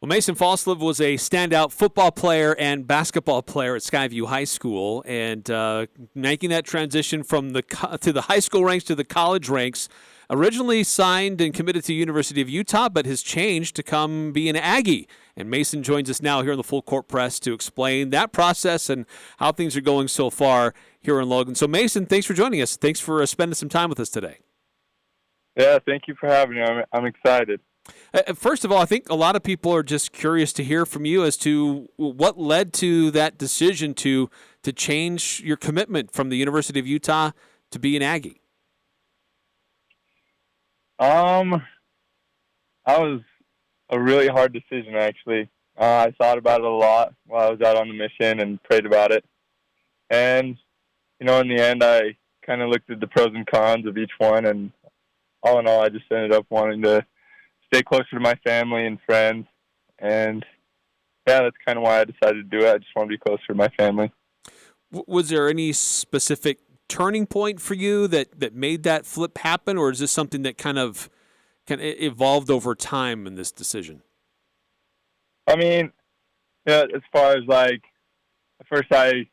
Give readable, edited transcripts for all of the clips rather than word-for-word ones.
Well, Mason Falslev was a standout football player and basketball player at Skyview High School, and making that transition from to the high school ranks to the college ranks. Originally signed and committed to the University of Utah, but has changed to come be an Aggie. And Mason joins us now here on the Full Court Press to explain that process and how things are going so far here in Logan. So, Mason, thanks for joining us. Thanks for spending some time with us today. Yeah, thank you for having me. I'm excited. First of all, I think a lot of people are just curious to hear from you as to what led to that decision to change your commitment from the University of Utah to be an Aggie. That was a really hard decision, actually. I thought about it a lot while I was out on the mission and prayed about it. And, in the end, I kind of looked at the pros and cons of each one, and all in all, I just ended up wanting to stay closer to my family and friends. And, yeah, that's kind of why I decided to do it. I just want to be closer to my family. Was there any specific turning point for you that made that flip happen, or is this something that kind of evolved over time in this decision? I mean, yeah, as far as at first I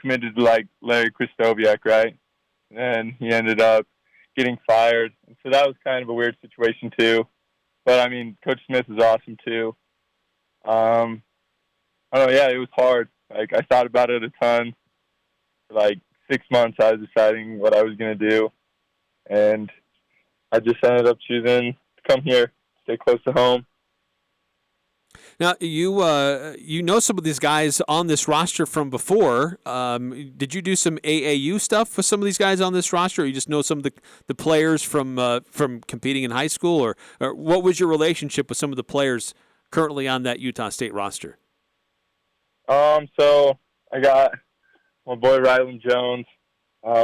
committed to Larry Kristoviak, right? And he ended up getting fired. And so that was kind of a weird situation too. But I mean, Coach Smith is awesome too. I don't know, yeah, it was hard. I thought about it a ton. For 6 months I was deciding what I was going to do. And I just ended up choosing to come here, stay close to home. Now, you know some of these guys on this roster from before. Did you do some AAU stuff with some of these guys on this roster, or you just know some of the players from competing in high school, or what was your relationship with some of the players currently on that Utah State roster? So I got my boy Rylan Jones.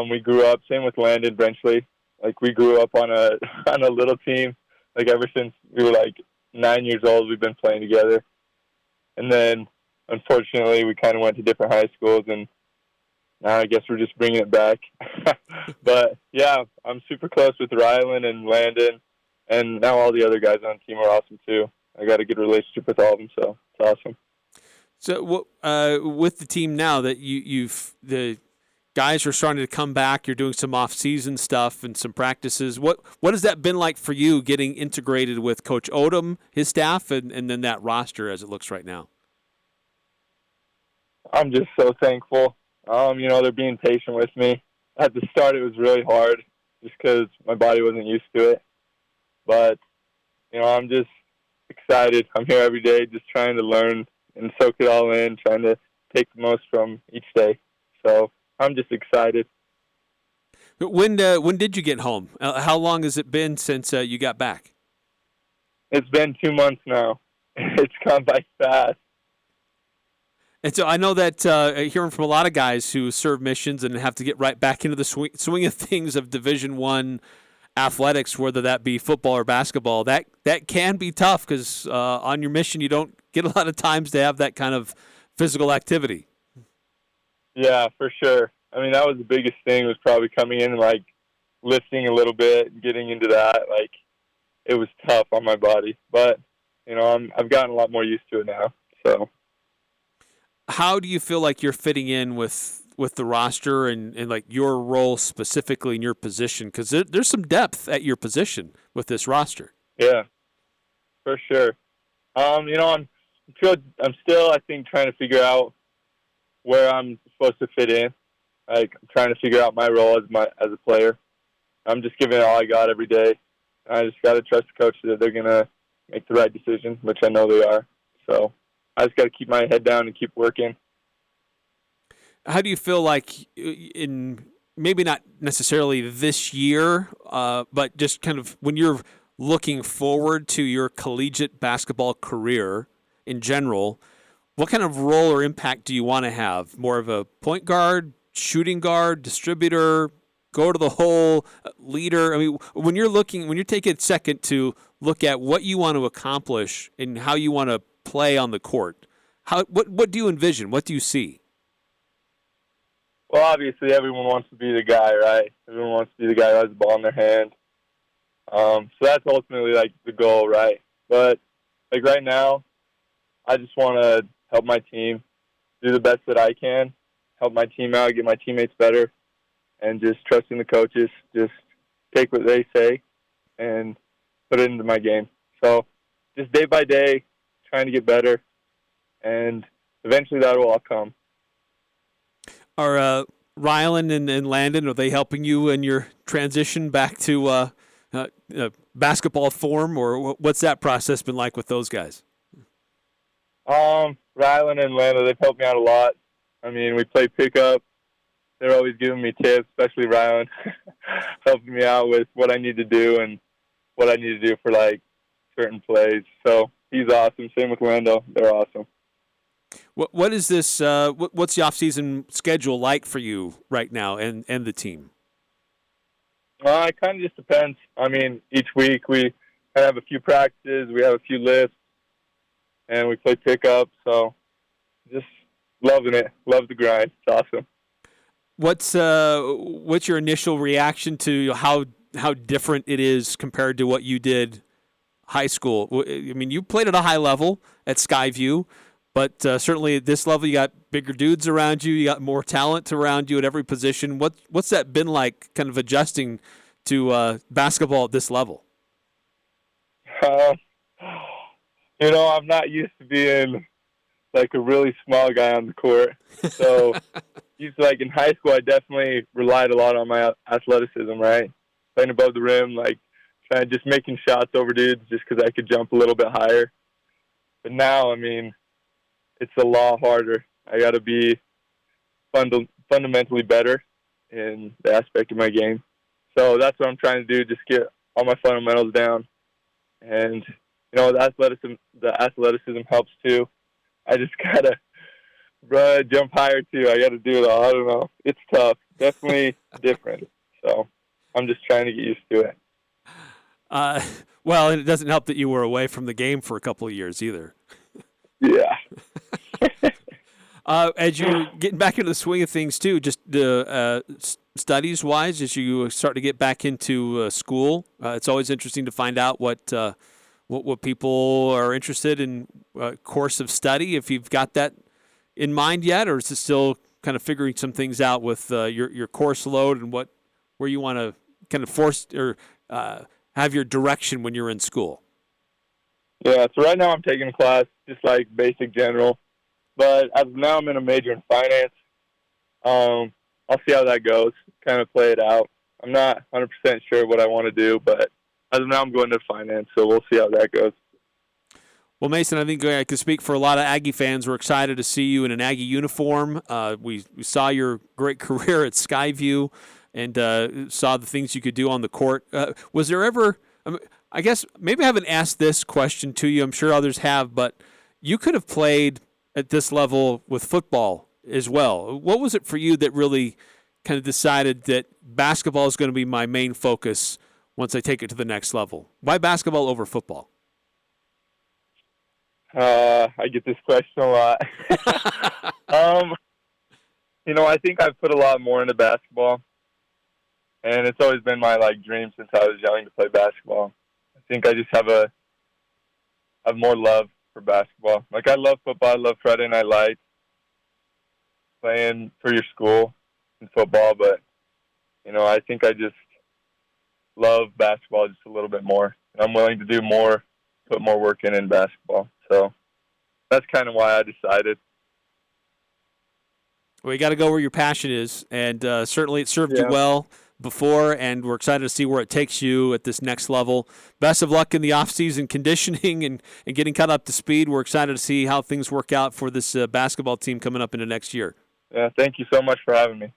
We grew up, same with Landon Brenchley. We grew up on a little team. Ever since we were 9 years old, we've been playing together. And then, unfortunately, we kind of went to different high schools, and now I guess we're just bringing it back. But, yeah, I'm super close with Rylan and Landon, and now all the other guys on the team are awesome, too. I got a good relationship with all of them, so it's awesome. So, with the team now that the guys are starting to come back, you're doing some off-season stuff and some practices. What has that been like for you getting integrated with Coach Odom, his staff, and then that roster as it looks right now? I'm just so thankful. They're being patient with me. At the start, it was really hard just because my body wasn't used to it. But, I'm just excited. I'm here every day just trying to learn and soak it all in, trying to take the most from each day. So I'm just excited. When did you get home? How long has it been since you got back? It's been 2 months now. It's gone by fast. And so I know that hearing from a lot of guys who serve missions and have to get right back into the swing of things of Division I athletics, whether that be football or basketball, that can be tough because on your mission you don't get a lot of times to have that kind of physical activity. Yeah, for sure. I mean, that was the biggest thing, was probably coming in and lifting a little bit and getting into that. It was tough on my body, but I've gotten a lot more used to it now. So, how do you feel like you're fitting in with the roster and your role specifically in your position? Because there's some depth at your position with this roster. Yeah, for sure. I'm still, I think, trying to figure out where I'm supposed to fit in. I'm trying to figure out my role as a player. I'm just giving it all I got every day. I just got to trust the coaches that they're going to make the right decision, which I know they are. So I just got to keep my head down and keep working. How do you feel like in maybe not necessarily this year, but just kind of when you're looking forward to your collegiate basketball career in general, what kind of role or impact do you want to have? More of a point guard, shooting guard, distributor, go to the hole, leader? I mean, when you're taking a second to look at what you want to accomplish and how you want to play on the court, what do you envision? What do you see? Well, obviously, everyone wants to be the guy, right? Everyone wants to be the guy who has the ball in their hand. So that's ultimately the goal, right? But right now, I just want to help my team, do the best that I can, help my team out, get my teammates better, and just trust in the coaches. Just take what they say and put it into my game. So just day by day, trying to get better, and eventually that will all come. Are Rylan and Landon, are they helping you in your transition back to basketball form, or what's that process been like with those guys? Rylan and Landon, they've helped me out a lot. I mean, we play pickup. They're always giving me tips, especially Rylan, helping me out with what I need to do and what I need to do for, like, certain plays. So he's awesome. Same with Lando. They're awesome. What is this? What's the off-season schedule like for you right now and the team? It kind of just depends. I mean, each week we kind of have a few practices, we have a few lifts, and we play pickup. So just loving it. Love the grind. It's awesome. What's your initial reaction to how different it is compared to what you did high school? I mean, you played at a high level at Skyview, but certainly at this level, you got bigger dudes around you. You got more talent around you at every position. What's that been like, kind of adjusting to basketball at this level? I'm not used to being like a really small guy on the court. So, like in high school, I definitely relied a lot on my athleticism, right? Playing above the rim, like kind of just making shots over dudes just because I could jump a little bit higher. But now, I mean, it's a lot harder. I got to be fundamentally better in the aspect of my game. So that's what I'm trying to do, just get all my fundamentals down. And, the athleticism helps too. I just got to run, jump higher too. I got to do it all. I don't know. It's tough. Definitely different. So I'm just trying to get used to it. Well, and it doesn't help that you were away from the game for a couple of years either. Yeah. As you're getting back into the swing of things too, just studies-wise, as you start to get back into school, it's always interesting to find out what people are interested in course of study. If you've got that in mind yet, or is it still kind of figuring some things out with your course load and where you want to kind of force or have your direction when you're in school? Yeah, so right now I'm taking a class just like basic general, but as of now I'm in a major in finance. I'll see how that goes, kind of play it out. I'm not 100% sure what I want to do, but as of now I'm going to finance, so we'll see how that goes. Well, Mason, I think I can speak for a lot of Aggie fans. We're excited to see you in an Aggie uniform. We saw your great career at Skyview and saw the things you could do on the court. Was there ever I guess maybe I haven't asked this question to you. I'm sure others have, but you could have played at this level with football as well. What was it for you that really kind of decided that basketball is going to be my main focus once I take it to the next level? Why basketball over football? I get this question a lot. I think I've put a lot more into basketball, and it's always been my dream since I was young to play basketball. I think I just have more love for basketball. Like, I love football. I love Friday Night Lights, playing for your school in football, but, I think I just love basketball just a little bit more. And I'm willing to do more, put more work in basketball. So that's kind of why I decided. Well, you got to go where your passion is, and certainly it served you well before, and we're excited to see where it takes you at this next level. Best of luck in the off-season conditioning and getting caught up to speed. We're excited to see how things work out for this basketball team coming up into next year. Yeah, thank you so much for having me.